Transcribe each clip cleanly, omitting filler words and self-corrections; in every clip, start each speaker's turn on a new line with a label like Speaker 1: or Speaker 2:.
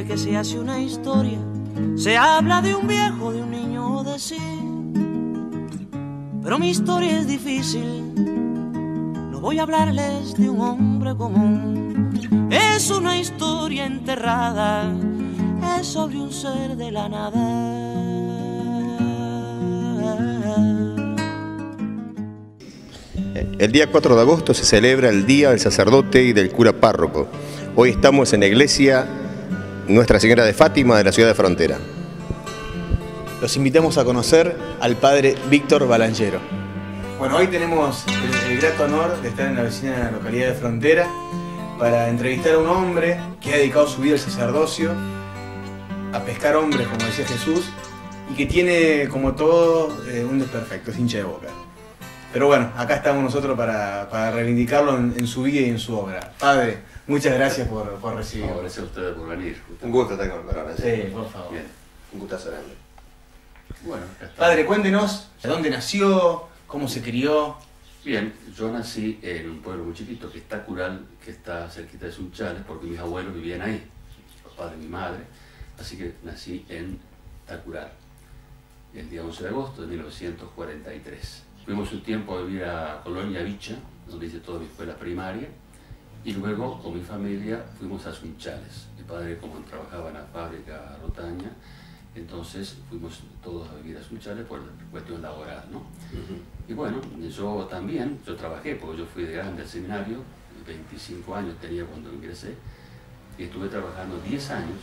Speaker 1: que se hace una historia, se habla de un viejo, de un niño o de sí. Pero mi historia es difícil, no voy a hablarles de un hombre común. Es una historia enterrada, es sobre un ser de la nada.
Speaker 2: El día 4 de agosto se celebra el Día del Sacerdote y del Cura Párroco. Hoy estamos en la iglesia Nuestra Señora de Fátima de la ciudad de Frontera.
Speaker 3: Los invitamos a conocer al padre Víctor Balangero. Bueno, hoy tenemos el grato honor de estar en la vecina localidad de Frontera para entrevistar a un hombre que ha dedicado su vida al sacerdocio, a pescar hombres, como decía Jesús, y que tiene, como todo, un desperfecto, es hincha de Boca. Pero bueno, acá estamos nosotros para reivindicarlo en su vida y en su obra. Padre, muchas gracias por recibirnos.
Speaker 4: No, gracias a ustedes por venir.
Speaker 2: Un gusto estar con el
Speaker 3: Sí, por favor.
Speaker 4: Bien.
Speaker 2: Un gustazo grande.
Speaker 4: Bueno, acá está.
Speaker 3: Padre, cuéntenos de dónde nació, cómo se crió.
Speaker 4: Bien, yo nací en un pueblo muy chiquito que está Cural, que está cerquita de Sunchales, porque mis abuelos vivían ahí, mi padre y mi madre, así que nací en Tacural, el día 11 de agosto de 1943. Fuimos un tiempo a vivir a Colonia Vicha, donde hice toda mi escuela primaria, y luego con mi familia fuimos a Sunchales. Mi padre, como trabajaba en la fábrica Rotaña, entonces fuimos todos a vivir a Sunchales por cuestión laboral, ¿no? Y bueno, yo trabajé, porque yo fui de grande al seminario, 25 años tenía cuando ingresé, y estuve trabajando 10 años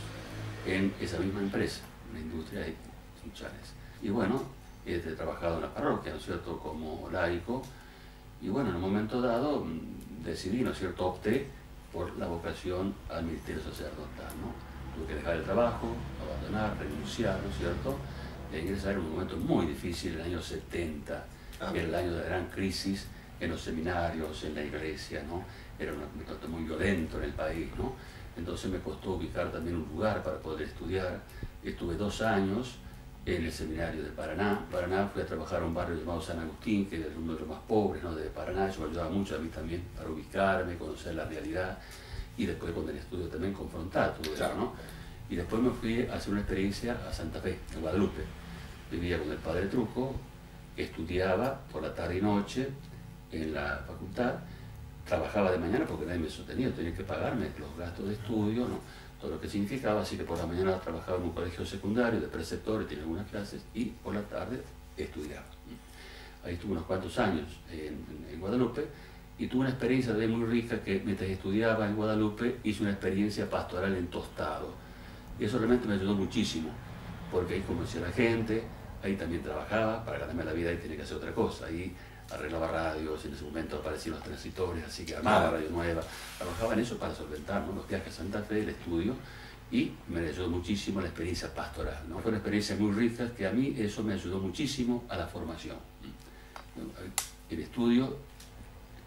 Speaker 4: en esa misma empresa, la industria de Sunchales. Y bueno, he trabajado en la parroquia, ¿no es cierto?, como laico, y bueno, en un momento dado decidí, ¿no es cierto?, opté por la vocación al ministerio sacerdotal, ¿no? Tuve que dejar el trabajo, abandonar, renunciar, ¿no es cierto?, e ingresar en un momento muy difícil, el año 70, el año de la gran crisis en los seminarios, en la iglesia, ¿no? Era un momento muy violento en el país, ¿no? Entonces me costó ubicar también un lugar para poder estudiar. Estuve 2 años en el seminario de Paraná. Fui a trabajar a un barrio llamado San Agustín, que era uno de los más pobres, ¿no?, de Paraná. Eso me ayudaba mucho a mí también para ubicarme, conocer la realidad, y después con el estudio también confrontar todo eso, ¿no? Y después me fui a hacer una experiencia a Santa Fe, en Guadalupe. Vivía con el padre Truco, estudiaba por la tarde y noche en la facultad, trabajaba de mañana porque nadie me sostenía, tenía que pagarme los gastos de estudio, ¿no?, todo lo que significaba, así que por la mañana trabajaba en un colegio secundario de preceptores, tenía algunas clases, y por la tarde estudiaba. Ahí estuve unos cuantos años en Guadalupe, y tuve una experiencia de muy rica, que mientras estudiaba en Guadalupe hice una experiencia pastoral en Tostado, y eso realmente me ayudó muchísimo, porque ahí conocí a la gente, ahí también trabajaba, para ganarme la vida ahí tenía que hacer otra cosa, ahí arreglaba radios, en ese momento aparecían los transitores, así que armaba radio nueva, trabajaba en eso para solventar, ¿no?, los viajes a Santa Fe, el estudio, y me ayudó muchísimo la experiencia pastoral, ¿no? Fue una experiencia muy rica, que a mí eso me ayudó muchísimo a la formación. El estudio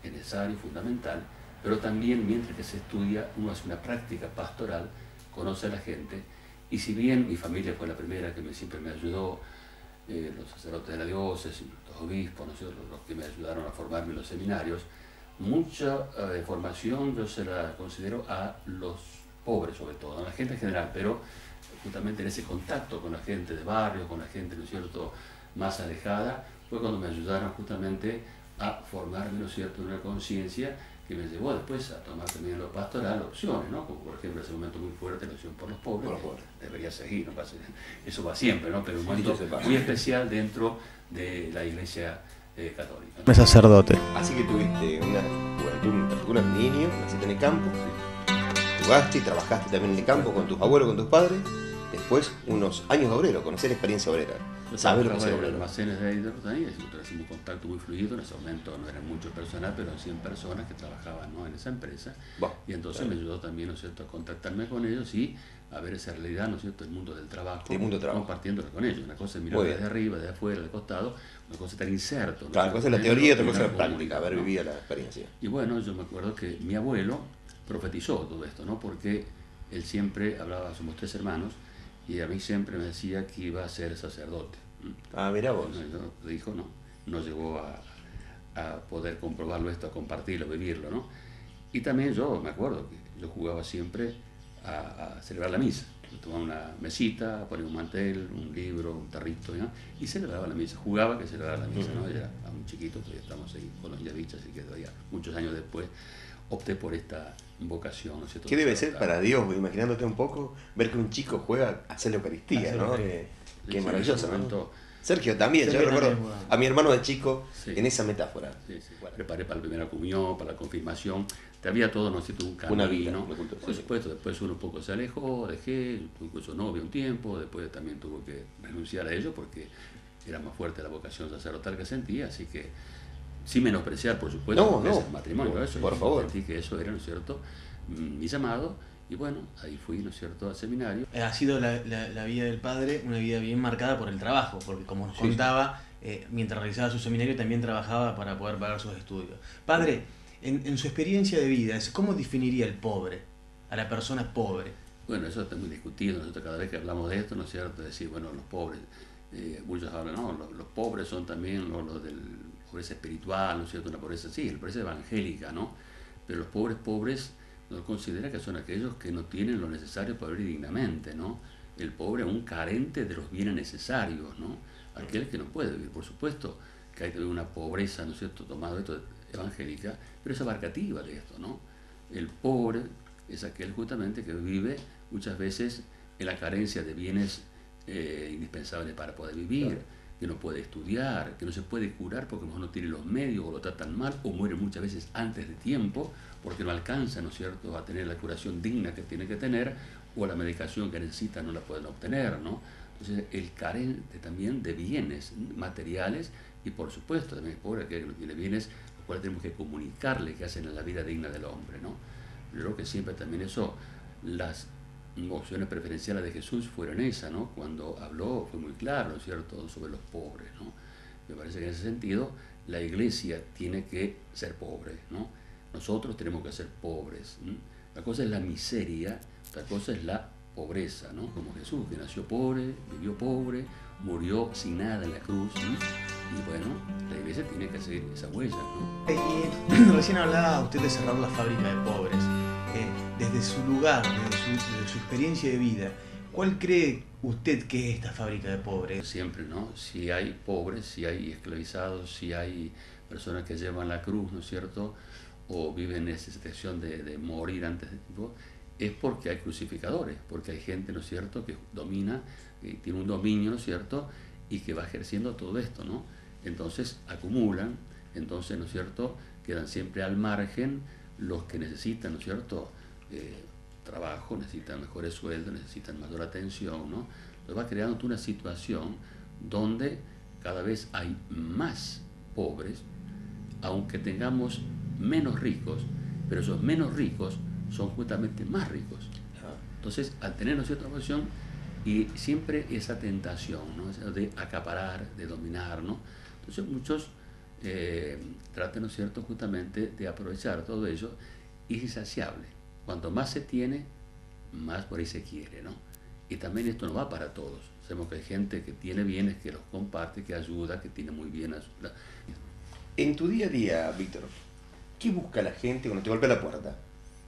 Speaker 4: es necesario, fundamental, pero también mientras que se estudia uno hace una práctica pastoral, conoce a la gente, y si bien mi familia fue la primera que siempre me ayudó, los sacerdotes de la diócesis, los obispos, ¿no?, los que me ayudaron a formarme en los seminarios, mucha formación yo se la considero a los pobres, sobre todo, a la gente en general, pero justamente en ese contacto con la gente de barrio, con la gente, ¿no es cierto?, más alejada, fue cuando me ayudaron justamente a formarme, ¿no es cierto?, en una conciencia que me llevó después a tomar también en lo pastoral opciones, ¿no?, como por ejemplo en ese momento muy fuerte la opción por los pobres, debería seguir, no pasa, eso va siempre, ¿no?, pero un momento muy especial dentro de la Iglesia católica, ¿no?
Speaker 3: Sacerdote.
Speaker 2: Así que tuviste una juventud muy particular, niño, naciste en el campo, jugaste y trabajaste también en el campo con tus abuelos, con tus padres, después unos años de obrero, conocer la experiencia obrera.
Speaker 4: Yo
Speaker 2: Saber lo que
Speaker 4: trabajaba
Speaker 2: es
Speaker 4: en
Speaker 2: obrero.
Speaker 4: almacenes de ahí de Rotaña, hicimos un contacto muy fluido. En ese momento no eran mucho personal, pero 100 personas que trabajaban, ¿no?, en esa empresa.
Speaker 2: Bueno,
Speaker 4: Y entonces me ayudó también, ¿no es cierto?, a contactarme con ellos y a ver esa realidad, ¿no es cierto?, el mundo del trabajo, compartiéndolo con ellos. Una cosa es mirar desde arriba, desde afuera, de costado, una cosa es estar inserto, ¿no?
Speaker 2: Claro, una cosa es la teoría, otra cosa es la práctica, haber vivido la experiencia.
Speaker 4: Y bueno, yo me acuerdo que mi abuelo profetizó todo esto, ¿no?, porque él siempre hablaba, somos 3 hermanos, y a mí siempre me decía que iba a ser sacerdote.
Speaker 2: Mirá vos.
Speaker 4: No, dijo, no llegó a poder comprobarlo esto, a compartirlo, a vivirlo, ¿no? Y también yo me acuerdo que yo jugaba siempre a celebrar la misa. tomaba una mesita, ponía un mantel, un libro, un tarrito, ¿no? Y celebraba la misa, jugaba que celebraba la misa, ¿no? Era muy chiquito, todavía estamos ahí con los Yavich, así que todavía muchos años después opté por esta vocación, ¿no es cierto?
Speaker 2: ¿Qué debe ser para Dios, imaginándote un poco, ver que un chico juega a hacer la Eucaristía, ¿no? Qué maravilloso, ¿no? Sergio también, yo recuerdo a mi hermano de chico en esa metáfora.
Speaker 4: Bueno, preparé para la primera comunión, para la confirmación, te había todo, ¿no es cierto? Un camino. Por supuesto, después uno un poco se alejó, dejé, tuve incluso novia un tiempo, después también tuve que renunciar a ello porque era más fuerte la vocación sacerdotal que sentía, así que sin menospreciar, por supuesto, el matrimonio,
Speaker 2: no,
Speaker 4: eso,
Speaker 2: por favor.
Speaker 4: Sentí que eso era, ¿no es cierto?, mi llamado. Y bueno, ahí fui, ¿no es cierto?, al seminario.
Speaker 3: Ha sido la vida del padre una vida bien marcada por el trabajo, porque como nos contaba, mientras realizaba su seminario también trabajaba para poder pagar sus estudios. Padre, en su experiencia de vida, ¿cómo definiría el pobre, a la persona pobre?
Speaker 4: Bueno, eso está muy discutido, nosotros cada vez que hablamos de esto, ¿no es cierto?, decir, bueno, los pobres, muchos hablan, no, los pobres son también los de la pobreza espiritual, ¿no es cierto?, una pobreza, sí, la pobreza evangélica, ¿no?, pero los pobres no considera que son aquellos que no tienen lo necesario para vivir dignamente, ¿no? El pobre es un carente de los bienes necesarios, ¿no? Aquel que no puede vivir, por supuesto, que hay una pobreza, ¿no es cierto?, tomado esto evangélica, pero es abarcativa de esto, ¿no? El pobre es aquel justamente que vive muchas veces en la carencia de bienes indispensables para poder vivir, que no puede estudiar, que no se puede curar porque a lo mejor no tiene los medios o lo tratan mal o muere muchas veces antes de tiempo porque no alcanza, ¿no es cierto?, a tener la curación digna que tiene que tener o la medicación que necesita no la pueden obtener, ¿no? Entonces, el carente también de bienes materiales y, por supuesto, también es pobre aquel que no tiene bienes, los cuales tenemos que comunicarle que hacen en la vida digna del hombre, ¿no? Yo creo que siempre también eso, las opciones preferenciales de Jesús fueron esas, ¿no? Cuando habló fue muy claro, ¿no es cierto?, sobre los pobres, ¿no? Me parece que en ese sentido la Iglesia tiene que ser pobre, ¿no? Nosotros tenemos que ser pobres, ¿no? La cosa es la miseria, otra cosa es la pobreza, ¿no? Como Jesús, que nació pobre, vivió pobre, murió sin nada en la cruz, ¿no? Y bueno, la Iglesia tiene que seguir esa huella, ¿no?
Speaker 3: Y recién hablaba usted de cerrar la fábrica de pobres. Desde su lugar, desde su experiencia de vida, ¿cuál cree usted que es esta fábrica de pobres?
Speaker 4: Siempre, ¿no? Si hay pobres, si hay esclavizados, si hay personas que llevan la cruz, ¿no es cierto?, o viven en esa situación de morir antes de tiempo, es porque hay crucificadores, porque hay gente, ¿no es cierto?, que domina, tiene un dominio, ¿no es cierto?, y que va ejerciendo todo esto, ¿no? Entonces acumulan, entonces, ¿no es cierto?, quedan siempre al margen los que necesitan, ¿no es cierto?, trabajo, necesitan mejores sueldos, necesitan mayor atención, ¿no? Entonces va creando una situación donde cada vez hay más pobres, aunque tengamos menos ricos, pero esos menos ricos son justamente más ricos. Entonces, al tener, ¿no es cierto?, posición, y siempre esa tentación, ¿no?, de acaparar, de dominar, ¿no? Entonces muchos tratan, ¿no es cierto?, justamente de aprovechar todo ello, y es insaciable. Cuanto más se tiene, más por ahí se quiere, ¿no? Y también esto no va para todos. Sabemos que hay gente que tiene bienes, que los comparte, que ayuda, que tiene muy bien ayuda.
Speaker 2: En tu día a día, Víctor, ¿qué busca la gente cuando te golpea la puerta?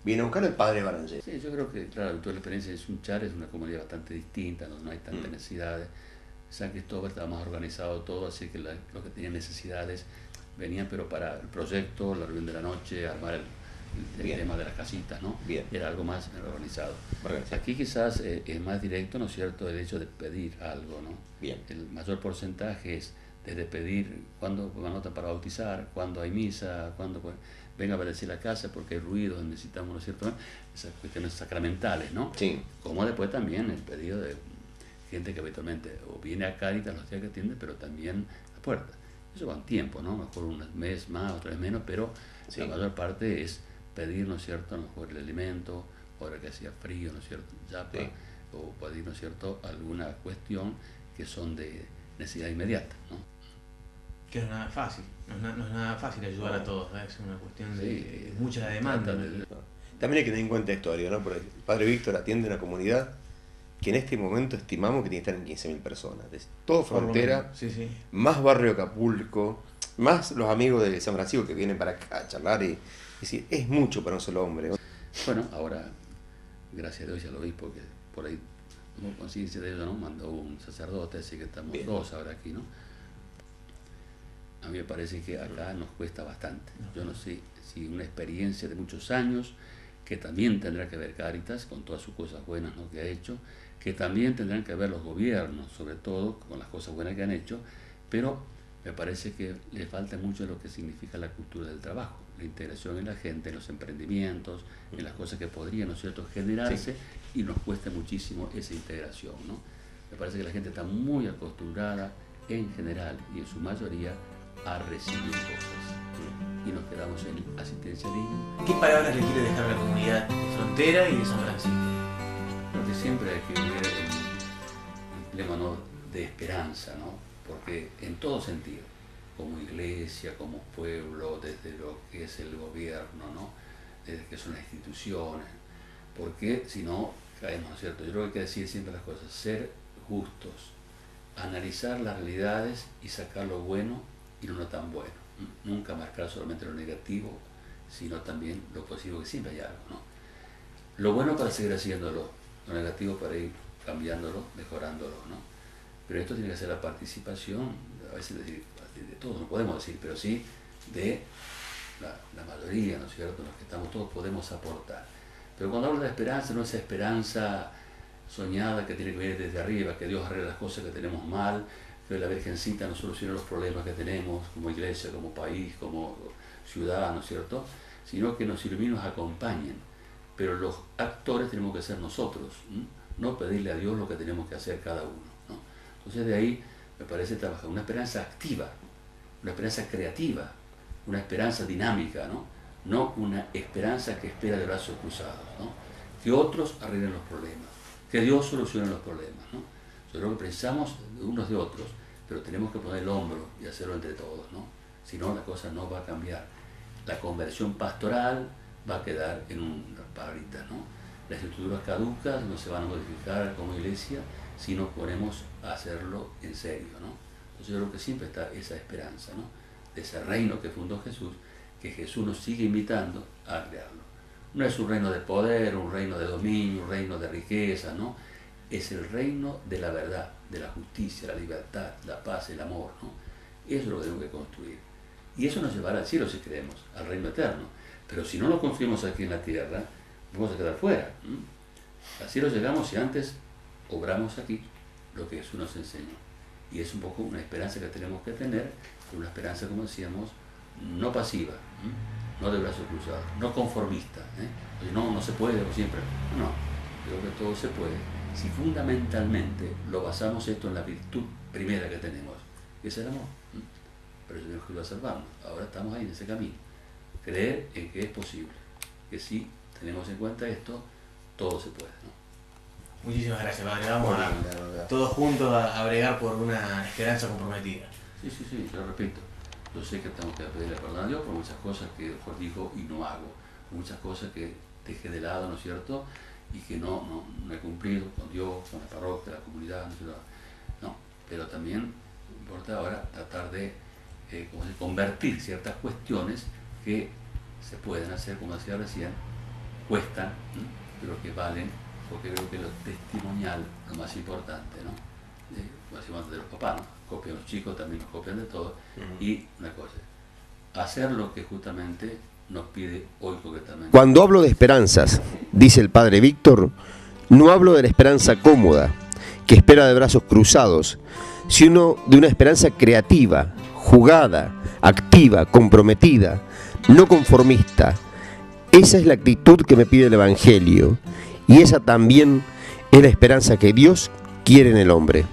Speaker 2: Viene a buscar al padre Balanger.
Speaker 4: Sí, yo creo que, claro, toda la experiencia de Sunchar es una comunidad bastante distinta, no hay tantas necesidades. San Cristóbal estaba más organizado todo, así que los que tenían necesidades venían, pero para el proyecto, la reunión de la noche, armar el tema de las casitas, ¿no?
Speaker 2: Bien.
Speaker 4: Era algo más organizado. Aquí quizás es más directo, ¿no es cierto?, el hecho de pedir algo, ¿no?
Speaker 2: Bien.
Speaker 4: El mayor porcentaje es desde pedir cuándo anotan para bautizar, cuándo hay misa, cuándo venga a bendecir la casa porque hay ruidos, necesitamos, ¿no es cierto?, esas cuestiones sacramentales, ¿no?
Speaker 2: Sí.
Speaker 4: Como después también el pedido de gente que habitualmente o viene a Cáritas los días que atiende, pero también a puerta. Eso va un tiempo, ¿no? Mejor un mes más, otra vez menos, pero la mayor parte es pedir, ¿no es cierto?, a lo mejor el alimento, ahora que hacía frío, ¿no es cierto?, yapa, o pedir, ¿no es cierto?, alguna cuestión que son de necesidad inmediata, ¿no?
Speaker 3: Que no es nada fácil, no es nada fácil ayudar a todos, ¿eh? Es una cuestión de mucha demanda.
Speaker 2: También hay que tener en cuenta esto, ¿no? Porque el padre Víctor atiende una comunidad que en este momento estimamos que tiene que estar en 15.000 personas. Es todo Frontera, más barrio Acapulco, más los amigos de San Francisco que vienen para acá a charlar y decir, es mucho para un solo hombre.
Speaker 4: Bueno, ahora, gracias a Dios ya lo vi, porque por ahí tomó conciencia de ello, ¿no? Mandó un sacerdote, así que estamos dos ahora aquí, ¿no? A mí me parece que acá nos cuesta bastante. Yo no sé si una experiencia de muchos años, que también tendrá que ver Cáritas, con todas sus cosas buenas, ¿no?, que ha hecho, que también tendrán que ver los gobiernos, sobre todo, con las cosas buenas que han hecho, pero me parece que le falta mucho lo que significa la cultura del trabajo, la integración en la gente, en los emprendimientos, en las cosas que podrían, ¿no es cierto?, generarse, y nos cuesta muchísimo esa integración, ¿no? Me parece que la gente está muy acostumbrada, en general y en su mayoría, a recibir cosas, y nos quedamos en el asistencialismo.
Speaker 3: ¿Qué palabras le quiere dejar a la comunidad de Frontera y de San Francisco?
Speaker 4: Porque siempre hay que ver el lema, ¿no?, de esperanza, ¿no? Porque en todo sentido, como iglesia, como pueblo, desde lo que es el gobierno, ¿no?, desde que son las instituciones, porque si no caemos, ¿no es cierto? Yo creo que hay que decir siempre las cosas, ser justos, analizar las realidades y sacar lo bueno y lo no tan bueno. Nunca marcar solamente lo negativo, sino también lo positivo, que siempre hay algo, ¿no? Lo bueno para seguir haciéndolo, lo negativo para ir cambiándolo, mejorándolo, ¿no? Pero esto tiene que ser la participación, a veces de todos, no podemos decir, pero sí de la mayoría, ¿no es cierto? Los que estamos todos podemos aportar. Pero cuando hablo de esperanza, no es esa esperanza soñada que tiene que venir desde arriba, que Dios arregle las cosas que tenemos mal, que la Virgencita nos solucione los problemas que tenemos como iglesia, como país, como ciudad, ¿no es cierto? Sino que nos iluminen, nos acompañen. Pero los actores tenemos que ser nosotros, no pedirle a Dios lo que tenemos que hacer cada uno, ¿no? Entonces de ahí me parece trabajar una esperanza activa, una esperanza creativa, una esperanza dinámica, ¿no? No una esperanza que espera de brazos cruzados, ¿no? Que otros arreglen los problemas, que Dios solucione los problemas, ¿no? Yo creo que pensamos unos de otros, pero tenemos que poner el hombro y hacerlo entre todos, ¿no? Si no, la cosa no va a cambiar. La conversión pastoral va a quedar en unas palabritas, ¿no? Las estructuras caducas no se van a modificar como iglesia si nos ponemos a hacerlo en serio, ¿no? Entonces yo creo que siempre está esa esperanza, ¿no?, de ese reino que fundó Jesús, que Jesús nos sigue invitando a crearlo. No es un reino de poder, un reino de dominio, un reino de riqueza, ¿no? Es el reino de la verdad, de la justicia, la libertad, la paz, el amor, ¿no? Eso es lo que tenemos que construir. Y eso nos llevará al cielo si creemos, al reino eterno. Pero si no lo construimos aquí en la tierra, vamos a quedar fuera. Al cielo llegamos si antes obramos aquí lo que Jesús nos enseñó. Y es un poco una esperanza que tenemos que tener, una esperanza, como decíamos, no pasiva, no de brazos cruzados, no conformista. No se puede, como siempre. No, creo que todo se puede si fundamentalmente lo basamos esto en la virtud primera que tenemos, que es el amor. Pero eso tenemos que ir a salvarnos. Ahora estamos ahí en ese camino. Creer en que es posible, que si tenemos en cuenta esto, todo se puede, ¿no?
Speaker 3: Muchísimas gracias, padre. Vamos todos juntos a bregar por una esperanza comprometida.
Speaker 4: Sí, yo repito. Yo sé que tengo que pedirle perdón a Dios por muchas cosas que mejor digo y no hago. Muchas cosas que dejé de lado, ¿no es cierto? Y que no he cumplido con Dios, con la parroquia, la comunidad, ¿no es cierto? No, pero también importa ahora tratar de convertir ciertas cuestiones que se pueden hacer, como decía recién, cuestan, ¿no?, pero que valen, porque creo que lo testimonial es lo más importante, ¿no? Como decíamos antes de los papás, ¿no? Copian los chicos, también nos copian de todo. Y una cosa, hacer lo que justamente nos pide hoy concretamente.
Speaker 2: Cuando hablo de esperanzas, dice el padre Víctor, no hablo de la esperanza cómoda, que espera de brazos cruzados, sino de una esperanza creativa, jugada, activa, comprometida, no conformista. Esa es la actitud que me pide el Evangelio, y esa también es la esperanza que Dios quiere en el hombre.